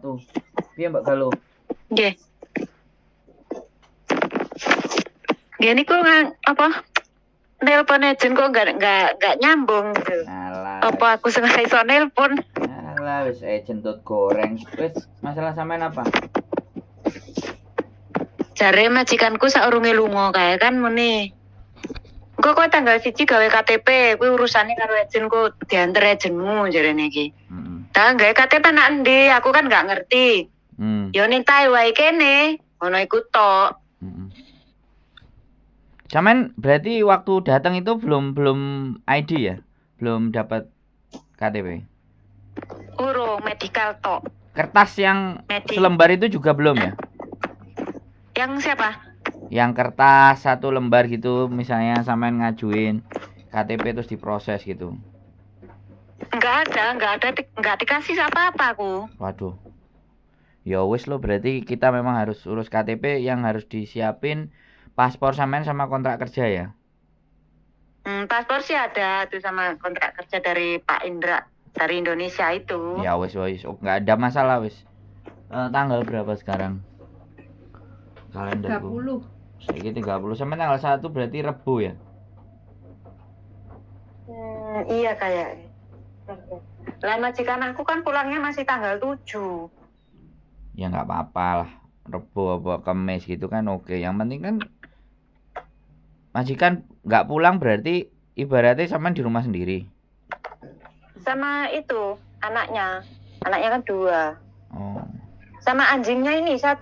satu. Piye Mbak Galuh? Nggih. Nggih niku apa? Nelpon agent kok nggak nyambung gitu. Alah. Apa aku sengaja iso nelpon? Alah wis agent goreng. Wis masalah sampean apa? Jare majikanku saurunge lunga kae kan muni. Engko kowe tanggal 1 gawe KTP, kuwi urusane karo agentku diantar agentmu jarene iki. Heeh. Gawe KTP nang endi? Aku kan nggak ngerti. Yo ning Taiwan kene, ngono iku tok. Sampean berarti waktu datang itu belum ID ya? Belum dapat KTP. Urung medical tok. Kertas yang selembar itu juga belum ya? Yang siapa? Yang kertas 1 lembar gitu, misalnya sampean ngajuin KTP terus diproses gitu. Enggak dikasih apa-apa aku. Waduh. Ya wis lo, berarti kita memang harus urus KTP. Yang harus disiapin paspor sampean sama kontrak kerja ya? Paspor sih ada tuh sama kontrak kerja dari Pak Indra dari Indonesia itu. Ya wis nggak ada masalah wis. Tanggal berapa sekarang? Kalenderku 30. Saiki 30 sampai tanggal 1 berarti Rebo ya? Iya kayak. Lah majikan aku kan pulangnya masih tanggal 7. Ya nggak apa-apa lah. Rebo apa Kamis gitu kan oke. Yang penting kan majikan nggak pulang berarti ibaratnya sampean di rumah sendiri. Sama itu anaknya kan 2. Oh. Sama anjingnya ini 1.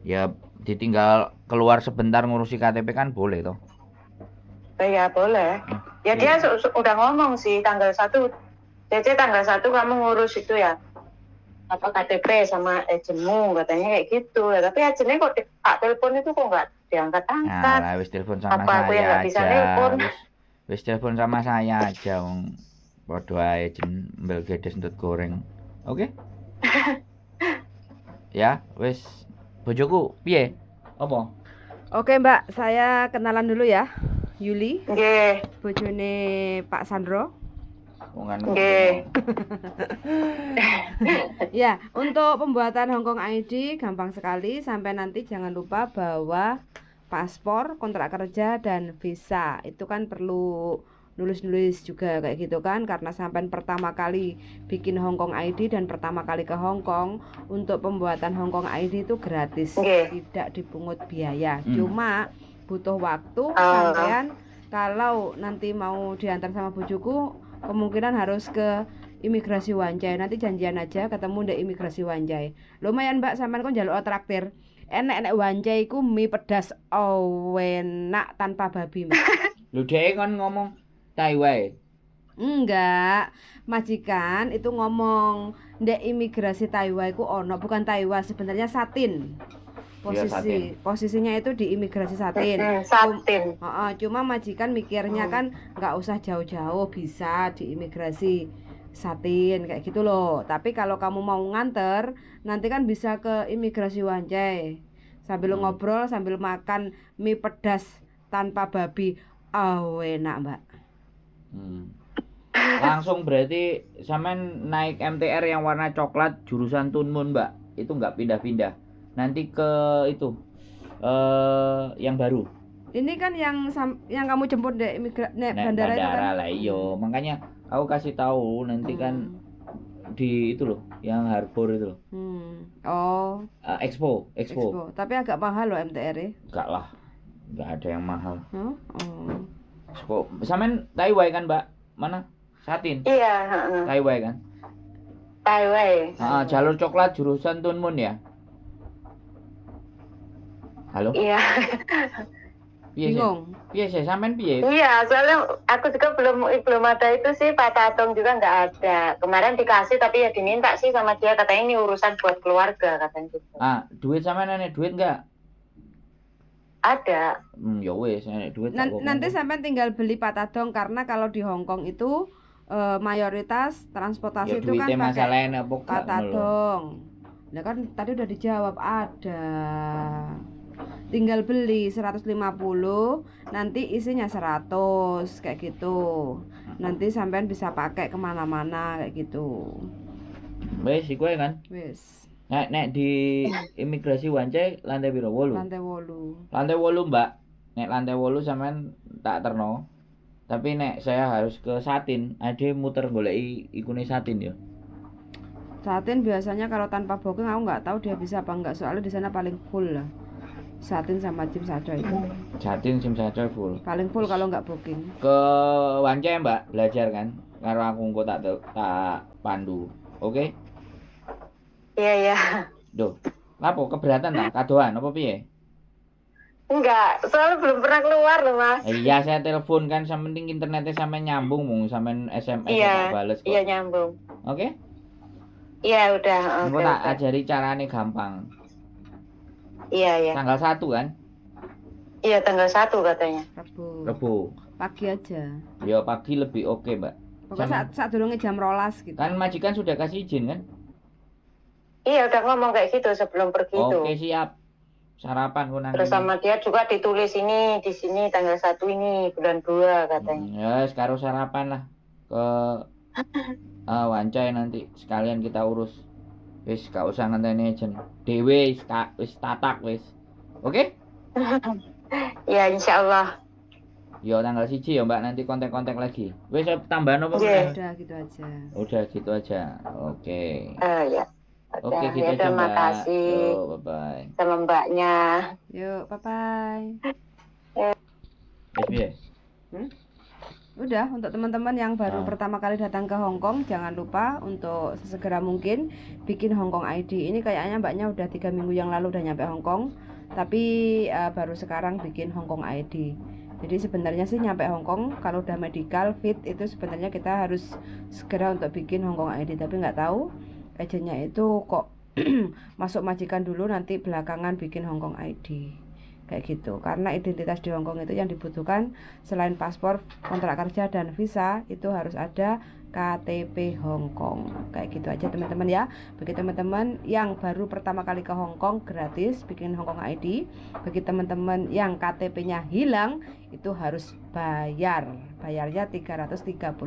Ya ditinggal keluar sebentar ngurusi KTP kan boleh toh? Ya boleh. Ya dia udah ngomong sih tanggal 1. Cece tanggal 1 kamu ngurus itu ya. Apa KTP sama agentmu katanya kayak gitu. Ya, tapi agentnya kok tak telepon itu kok nggak diangkat-angkat. Nah, wis telepon sama apa aku yang nggak bisa telepon? Wis telepon sama saya aja wong padha ae jen mbel gedes ndut goreng. Oke? Ya, wis bojoku piye? Apa? Oke, Mbak, saya kenalan dulu ya. Yuli. Nggih. Bojone Pak Sandro. Nggih. Ya, untuk pembuatan Hongkong ID gampang sekali. Sampai nanti jangan lupa bawa paspor, kontrak kerja, dan visa. Itu kan perlu nulis-nulis juga kayak gitu kan, karena sampai pertama kali bikin Hongkong ID dan pertama kali ke Hongkong. Untuk pembuatan Hongkong ID itu gratis, tidak dipungut biaya. Cuma butuh waktu sampean kalau nanti mau diantar sama bojoku kemungkinan harus ke imigrasi Wanjai. Nanti janjian aja ketemu di imigrasi Wanjai. Lumayan Mbak, sampean kok njaluk traktir. Enek-enek Wanjai ku mie pedas enak tanpa babi Mbak. Lho dhek kan ngomong Taiwan. Enggak, majikan itu ngomong ndek imigrasi Taiwan ku ono, bukan Taiwan sebenarnya Satin. Posisinya itu di imigrasi Satin. Satin. Cuma majikan mikirnya kan nggak usah jauh-jauh, bisa di imigrasi Satin kayak gitu loh. Tapi kalau kamu mau nganter, nanti kan bisa ke imigrasi Wanjai. Sambil ngobrol, sambil makan mie pedas tanpa babi. Enak Mbak. Langsung berarti sampean naik MTR yang warna coklat jurusan Tunmun Mbak. Itu nggak pindah-pindah. Nanti ke itu yang baru. Ini kan yang kamu jemput di bandara itu kan. Lah iyo, makanya aku kasih tahu nanti kan di itu loh, yang harbor itu loh. Expo. Tapi agak mahal loh MTR-nya. Enggak lah. Enggak ada yang mahal. Expo. Sampean Taiwan kan, Mbak? Mana? Satin. Iya, Taiwan kan? Taiwan. Jalur coklat jurusan Tunmun ya? Halo? Iya. Bingung. Piye sih sampean piye? Iya, soalnya aku juga belum ada itu sih, Pak Tatong juga nggak ada. Kemarin dikasih tapi ya diminta sih sama dia, katanya ini urusan buat keluarga katanya gitu. Duit sampean nenek duit enggak? Ada. Ya wes, nenek duit. Nanti sampean tinggal beli Pak Tatong, karena kalau di Hongkong itu mayoritas transportasi itu kan pakai Pak Tatong. Nah kan tadi udah dijawab ada. Tinggal beli 150, nanti isinya 100 kayak gitu. Nanti sampean bisa pakai kemana-mana kayak gitu. Wis iku ae kan. Wis. Nek di imigrasi Wancai lantai piro? 8. Lantai 8. Lantai 8, Mbak. Nek lantai 8 sampean tak terno. Tapi nek saya harus ke Satin, ade muter goleki ikune Satin ya. Satin biasanya kalau tanpa booking aku nggak tahu dia bisa apa enggak, soalnya di sana paling full lah. Satin sama Jim Saco itu Satin sim saco full. paling full kalau nggak booking. Ke Wancai, Mbak, belajar kan. Karo aku engko tak pandu. Oke? Iya iya. Duh. Lapo keberatan ta? Kadoan apa piye? Enggak, soalnya belum pernah keluar loh Mas. Iya, saya telepon kan, yang penting internetnya sampai nyambung, mung sampean SMS Iya, tak bales kok. iya nyambung. Oke? Iya udah. Engko Oke, tak oke. ajari carane gampang. Iya iya. Tanggal 1 kan? Iya tanggal 1 katanya. Rabu. Rebo. Pagi aja. Ya pagi lebih oke, Mbak. Pokoknya saat durungnya jam 12 gitu. Kan majikan sudah kasih izin kan? Iya udah ngomong kayak gitu sebelum pergi itu. Oke, siap. Sarapan ku nang Terus kene. sama dia juga ditulis ini di sini tanggal 1 ini bulan 2 katanya. Ya, sekarang sarapan lah ke Wancai nanti sekalian kita urus. Wis gak usah ngenteni ajen. Dewe wis tatak wis. Oke? Ya insyaallah. Ya tanggal 1 ya Mbak, nanti kontak-kontak lagi. Wis tambahan apa Iya. meneh? Udah gitu aja. Udah gitu aja. Oke. Ya. Oke, Oke, gitu ya, aja terima Mbak. kasih Yo, bye-bye. sama mbaknya. Yuk, bye-bye. Wis piye? Udah, untuk teman-teman yang baru Ah. pertama kali datang ke Hong Kong, jangan lupa untuk sesegera mungkin bikin Hong Kong ID. Ini kayaknya mbaknya udah 3 minggu yang lalu udah nyampe Hong Kong, tapi baru sekarang bikin Hong Kong ID. Jadi sebenarnya sih nyampe Hong Kong kalau udah medical fit itu sebenarnya kita harus segera untuk bikin Hong Kong ID, tapi nggak tahu agennya itu kok masuk majikan dulu nanti belakangan bikin Hong Kong ID kayak gitu. Karena identitas di Hong Kong itu yang dibutuhkan selain paspor, kontrak kerja dan visa itu harus ada KTP Hong Kong. Kayak gitu aja teman-teman ya. Bagi teman-teman yang baru pertama kali ke Hong Kong gratis bikin Hong Kong ID. Bagi teman-teman yang KTP-nya hilang itu harus bayar. Bayarnya 335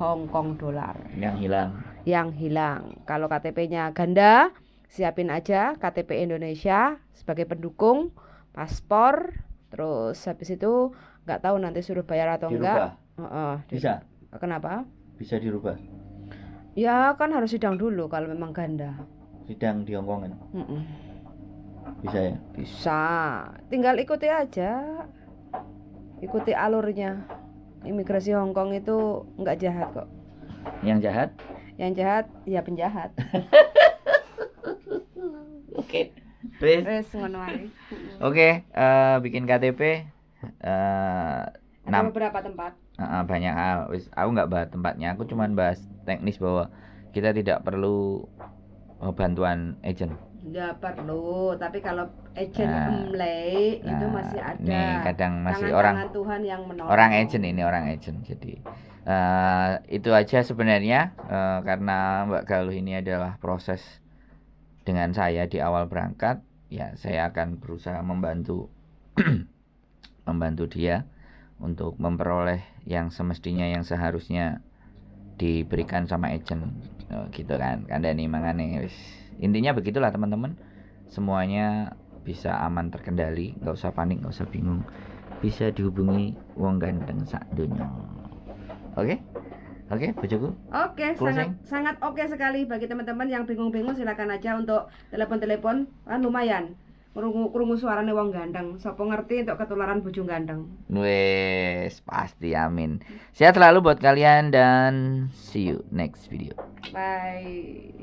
Hong Kong dolar. Yang hilang. Kalau KTP-nya ganda, siapin aja KTP Indonesia sebagai pendukung, paspor, terus habis itu nggak tahu nanti suruh bayar atau enggak. Bisa? Kenapa? Bisa dirubah. Ya kan harus sidang dulu kalau memang ganda. Sidang di Hongkong kan? Bisa ya? Bisa. Tinggal ikuti aja. Ikuti alurnya. Imigrasi Hong Kong itu nggak jahat kok. Yang jahat? Yang jahat ya penjahat. Oke. Wis. Wes ngono ae. Oke, bikin KTP Ada beberapa tempat. banyak hal. Wis, aku nggak bahas tempatnya, aku cuman bahas teknis bahwa kita tidak perlu bantuan agent. Nggak perlu, tapi kalau agent emlei itu masih ada. Nih kadang masih tangan Tuhan yang menolong. orang agent. Jadi itu aja sebenarnya, karena Mbak Galuh ini adalah proses dengan saya di awal berangkat, ya saya akan berusaha membantu dia untuk memperoleh yang semestinya, yang seharusnya diberikan sama agent, gitu kan. Kandani mangane wis. Intinya begitulah teman-teman. Semuanya bisa aman terkendali, nggak usah panik, nggak usah bingung. Bisa dihubungi wong ganteng sak donya. Oke, bojoku. Oke, sangat oke sekali. Bagi teman-teman yang bingung-bingung silakan aja untuk telepon-telepon, kan lumayan. Krungu suarane wong ganteng. Sopo ngerti untuk ketularan bojo ganteng. Wes, pasti amin. Sehat selalu buat kalian dan see you next video. Bye.